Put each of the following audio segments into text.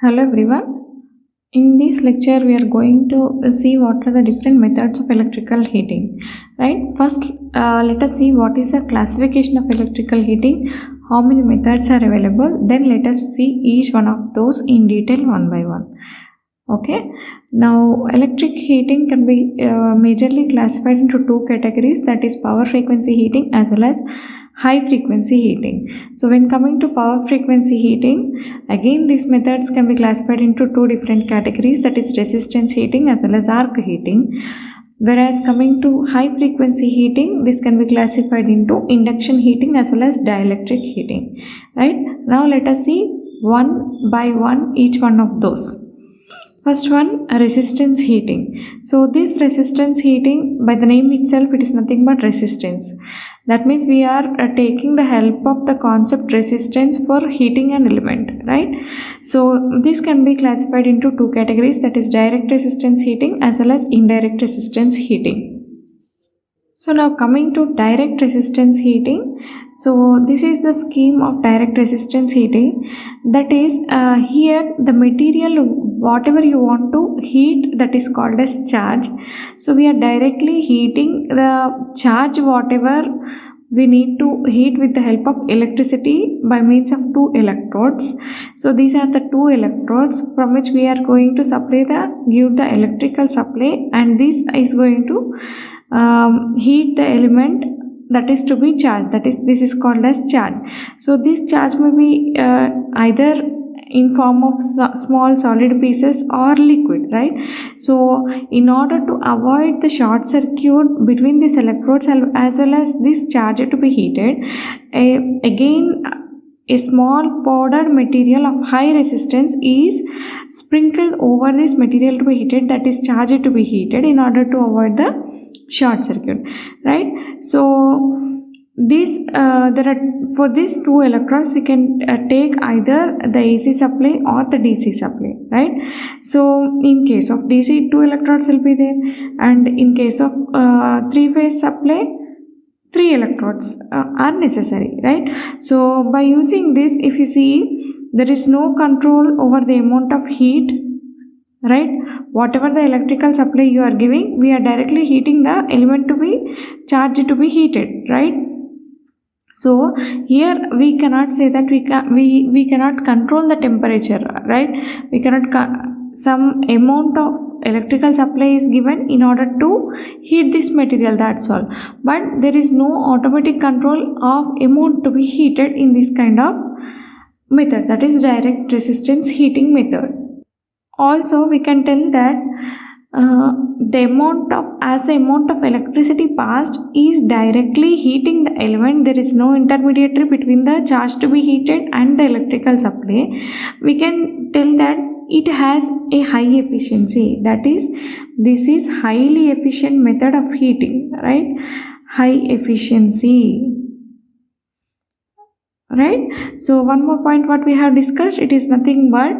Hello everyone. In this lecture, we are going to see what are the different methods of electrical heating. Right? First, let us see what is the classification of electrical heating, how many methods are available. Then let us see each one of those in detail one by one. Okay. Now, electric heating can be majorly classified into two categories, that is power frequency heating as well as high frequency heating. So when coming to power frequency heating, again these methods can be classified into two different categories, that is resistance heating as well as arc heating. Whereas coming to high frequency heating, this can be classified into induction heating as well as dielectric heating. Right? Now let us see one by one each one of those. First one, resistance heating. So this resistance heating, by the name itself, it is nothing but resistance. That means we are taking the help of the concept resistance for heating an element, right? So this can be classified into two categories, that is direct resistance heating as well as indirect resistance heating. So now coming to direct resistance heating. So this is the scheme of direct resistance heating. That is here the material whatever you want to heat, that is called as charge. So we are directly heating the charge whatever we need to heat with the help of electricity by means of two electrodes. So these are the two electrodes from which we are going to give the electrical supply, and this is going to heat the element that is to be charged, this is called as charge. So this charge may be either in form of small solid pieces or liquid, right? So in order to avoid the short circuit between these electrodes as well as this charge to be heated, again a small powdered material of high resistance is sprinkled over this material to be heated, that is charged to be heated, in order to avoid the short circuit, right? So this for these two electrodes we can take either the AC supply or the DC supply, right? So in case of DC, two electrodes will be there, and in case of three-phase supply, three electrodes are necessary, right? So by using this, if you see, there is no control over the amount of heat, right? Whatever the electrical supply you are giving, we are directly heating the element to be charged to be heated, right? So here we cannot say that we cannot control the temperature, right? We cannot some amount of electrical supply is given in order to heat this material, that's all. But there is no automatic control of amount to be heated in this kind of method, that is direct resistance heating method. Also we can tell that the amount of electricity passed is directly heating the element. There is no intermediary between the charge to be heated and the electrical supply. We can tell that it has a high efficiency, that is, this is highly efficient method of heating, right? High efficiency, right? So one more point what we have discussed, it is nothing but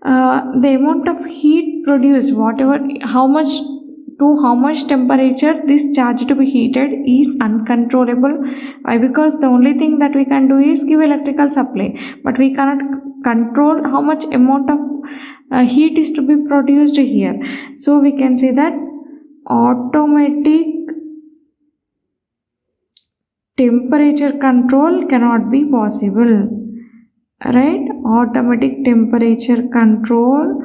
the amount of heat produced, how much temperature this charge to be heated is uncontrollable. Why? Because the only thing that we can do is give electrical supply, but we cannot control how much amount of heat is to be produced here. So we can say that automatic temperature control cannot be possible, right? Automatic temperature control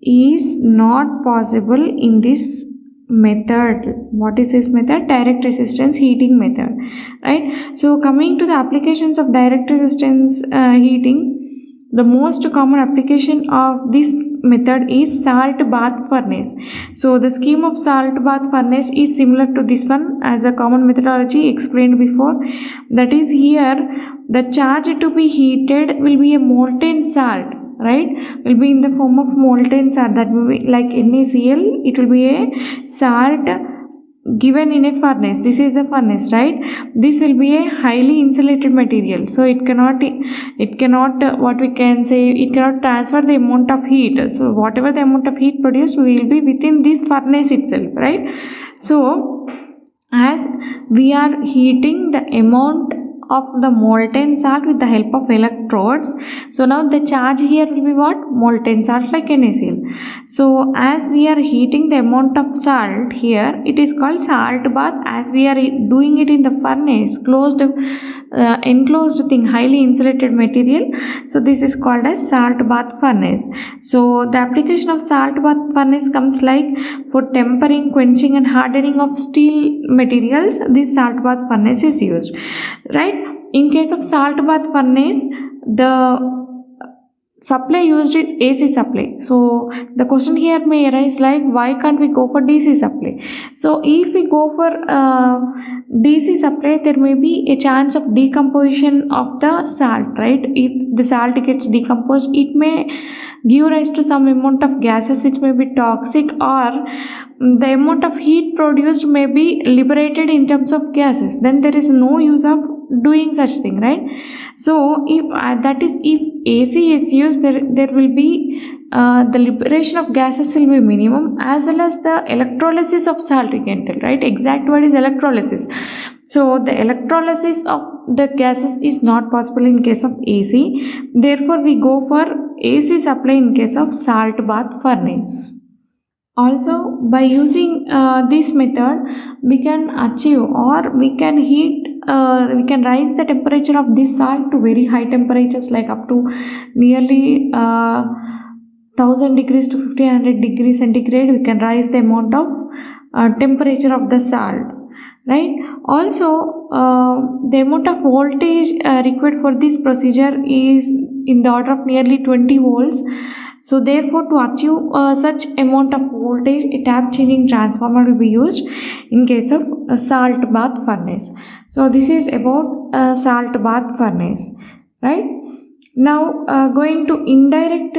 is not possible in this method. What is this method? Direct resistance heating method, right? So coming to the applications of direct resistance heating, the most common application of this method is salt bath furnace. So the scheme of salt bath furnace is similar to this one as a common methodology explained before. That is, here the charge to be heated will be a molten salt, right? Will be in the form of molten salt, that will be like NaCl. It will be a salt given in a furnace. This is a furnace, right? This will be a highly insulated material, so it cannot what we can say, it cannot transfer the amount of heat. So whatever the amount of heat produced will be within this furnace itself, right? So as we are heating the amount of the molten salt with the help of electrodes. So now the charge here will be what? Molten salt, like NaCl. So as we are heating the amount of salt here, it is called salt bath. As we are doing it in the furnace, closed enclosed thing, highly insulated material, so this is called as salt bath furnace. So the application of salt bath furnace comes like for tempering, quenching and hardening of steel materials. This salt bath furnace is used, right? In case of salt bath furnace, the supply used is AC supply. So the question here may arise like, why can't we go for DC supply? So if we go for DC supply, there may be a chance of decomposition of the salt, right? If the salt gets decomposed, it may give rise to some amount of gases which may be toxic, or the amount of heat produced may be liberated in terms of gases. Then there is no use of doing such thing, right? So if if AC is used, there will be the liberation of gases will be minimum, as well as the electrolysis of salt, we can tell, right? Exact word is electrolysis. So the electrolysis of the gases is not possible in case of AC. Therefore we go for AC supply in case of salt bath furnace. Also, by using this method, we can achieve, or we can we can rise the temperature of this salt to very high temperatures, like up to nearly 1000 degrees to 1500 degrees centigrade. We can rise the amount of temperature of the salt, right? Also, the amount of voltage required for this procedure is in the order of nearly 20 volts. So therefore, to achieve such amount of voltage, a tap changing transformer will be used in case of a salt bath furnace. So this is about salt bath furnace, right? Now going to indirect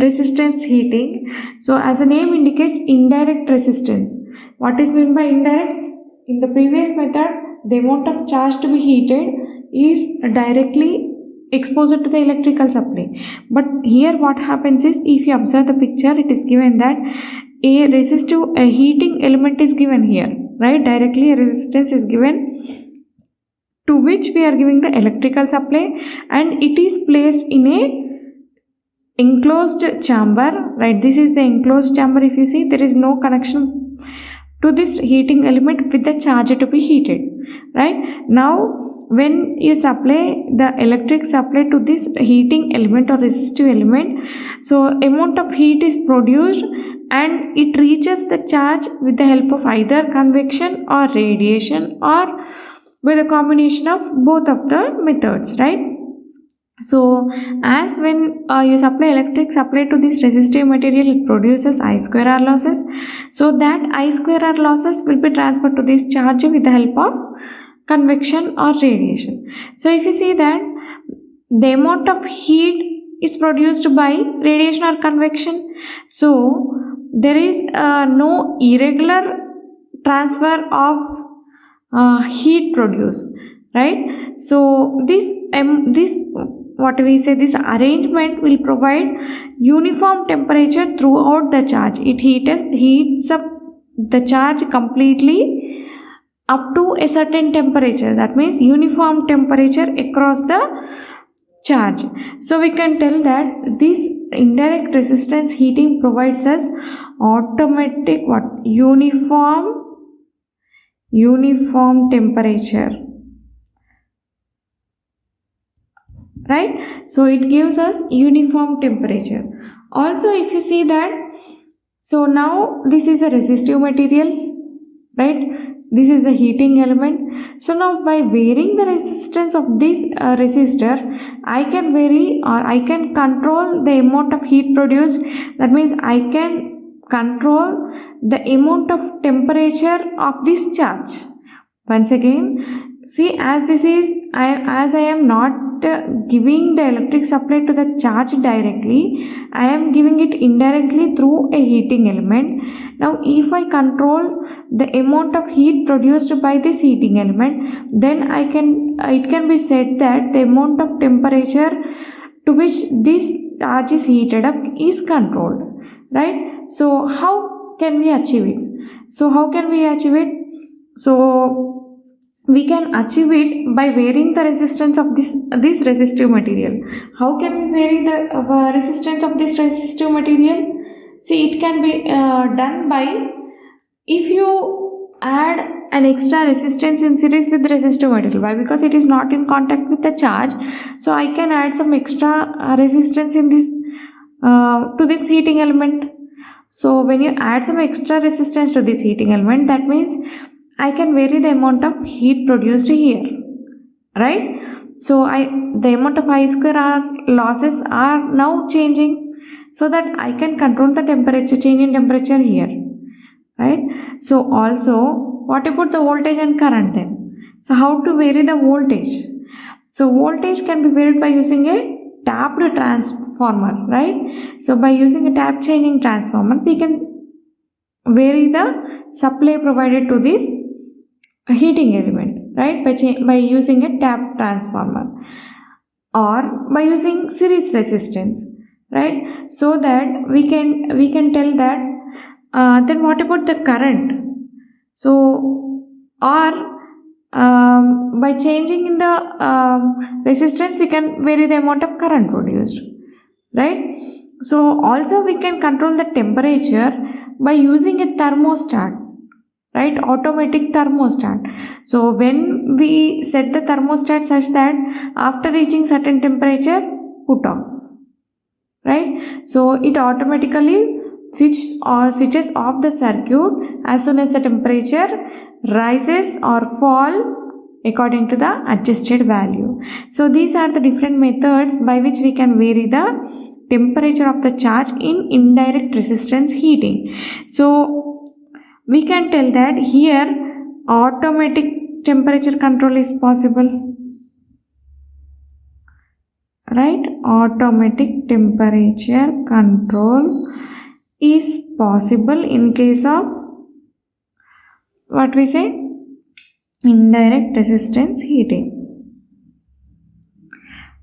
resistance heating. So as the name indicates, indirect resistance. What is meant by indirect? In the previous method, the amount of charge to be heated is directly exposed to the electrical supply. But here what happens is, if you observe the picture, it is given that a heating element is given here, right? Directly a resistance is given to which we are giving the electrical supply, and it is placed in a enclosed chamber, right? This is the enclosed chamber. If you see, there is no connection to this heating element with the charge to be heated, right? Now when you supply the electric supply to this heating element or resistive element, so amount of heat is produced and it reaches the charge with the help of either convection or radiation, or with a combination of both of the methods, right? So as when you supply electric supply to this resistive material, it produces I square R losses. So that I square R losses will be transferred to this charge with the help of convection or radiation. So if you see that the amount of heat is produced by radiation or convection, so there is no irregular transfer of heat produced, right? So this what we say, this arrangement will provide uniform temperature throughout the charge. It heats up the charge completely up to a certain temperature. That means uniform temperature across the charge. So we can tell that this indirect resistance heating provides us automatic uniform temperature, right? So it gives us uniform temperature. Also, if you see that, so now this is a resistive material, right? This is a heating element. So now by varying the resistance of this resistor, I can vary, or I can control the amount of heat produced. That means I can control the amount of temperature of this charge. Once again, see, as this is, as I am not giving the electric supply to the charge directly, I am giving it indirectly through a heating element. Now if I control the amount of heat produced by this heating element, then it can be said that the amount of temperature to which this charge is heated up is controlled, right? So how can we achieve it? So we can achieve it by varying the resistance of this resistive material. How can we vary the resistance of this resistive material? See, it can be done by, if you add an extra resistance in series with the resistive material. Why? Because it is not in contact with the charge, so I can add some extra resistance in this to this heating element. So when you add some extra resistance to this heating element, that means I can vary the amount of heat produced here, right? So the amount of I square R losses are now changing, so that I can control the temperature, change in temperature here, right? So also, what about the voltage and current then? So how to vary the voltage? So voltage can be varied by using a tapped transformer, right? So by using a tap changing transformer, we can vary the supply provided to this heating element, right? By using a tap transformer, or by using series resistance, right? So that we can tell that then what about the current? So, or by changing in the resistance, we can vary the amount of current produced, right? So also we can control the temperature by using a thermostat, right? Automatic thermostat. So when we set the thermostat such that after reaching certain temperature, put off, right? So it automatically switches off the circuit as soon as the temperature rises or fall according to the adjusted value. So these are the different methods by which we can vary the temperature of the charge in indirect resistance heating. So we can tell that here automatic temperature control is possible, right? Automatic temperature control is possible in case of what we say, indirect resistance heating.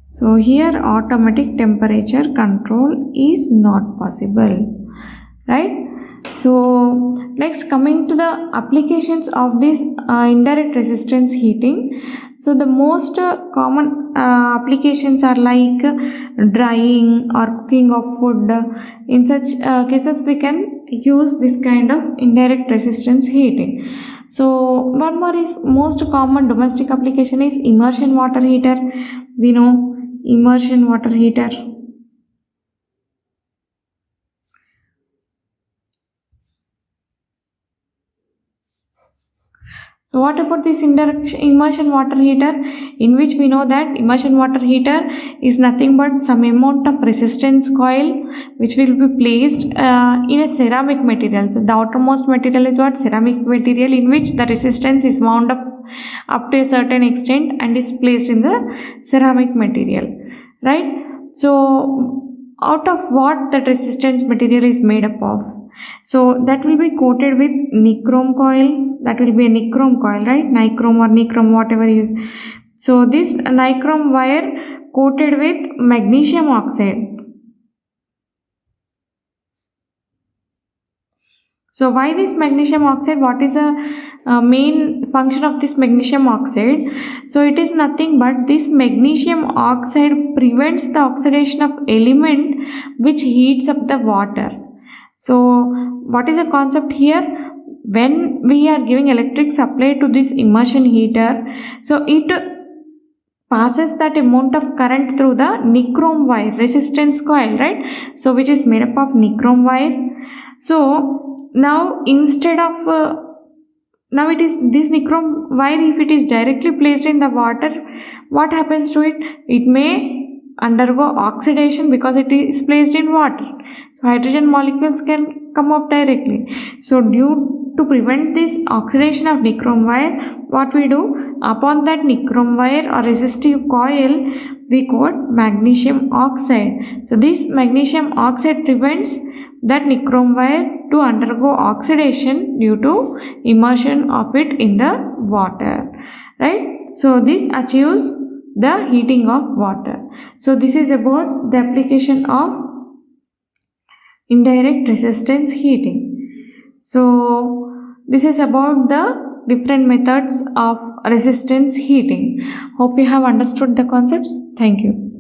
So here automatic temperature control is not possible, right? So next, coming to the applications of this indirect resistance heating. So the most common applications are like drying or cooking of food. In such cases we can use this kind of indirect resistance heating. So one more is most common domestic application is immersion water heater. We know immersion water heater. So what about this immersion water heater, in which we know that immersion water heater is nothing but some amount of resistance coil which will be placed in a ceramic material. So the outermost material is what? Ceramic material, in which the resistance is wound up to a certain extent and is placed in the ceramic material, right? So out of what that resistance material is made up of? So that will be coated with nichrome coil. That will be a nichrome coil, right? Nichrome or nichrome, whatever you. So this nichrome wire coated with magnesium oxide. So why this magnesium oxide? What is the main function of this magnesium oxide? So it is nothing but this magnesium oxide prevents the oxidation of element which heats up the water. So what is the concept here? When we are giving electric supply to this immersion heater, so it passes that amount of current through the nichrome wire resistance coil, right? So which is made up of nichrome wire. So now instead of now it is this nichrome wire, if it is directly placed in the water, what happens to it? It may undergo oxidation because it is placed in water. So hydrogen molecules can come up directly. So due to prevent this oxidation of nichrome wire, what we do, upon that nichrome wire or resistive coil, we coat magnesium oxide. So this magnesium oxide prevents that nichrome wire to undergo oxidation due to immersion of it in the water, right? So this achieves the heating of water. So this is about the application of indirect resistance heating. So this is about the different methods of resistance heating. Hope you have understood the concepts. Thank you.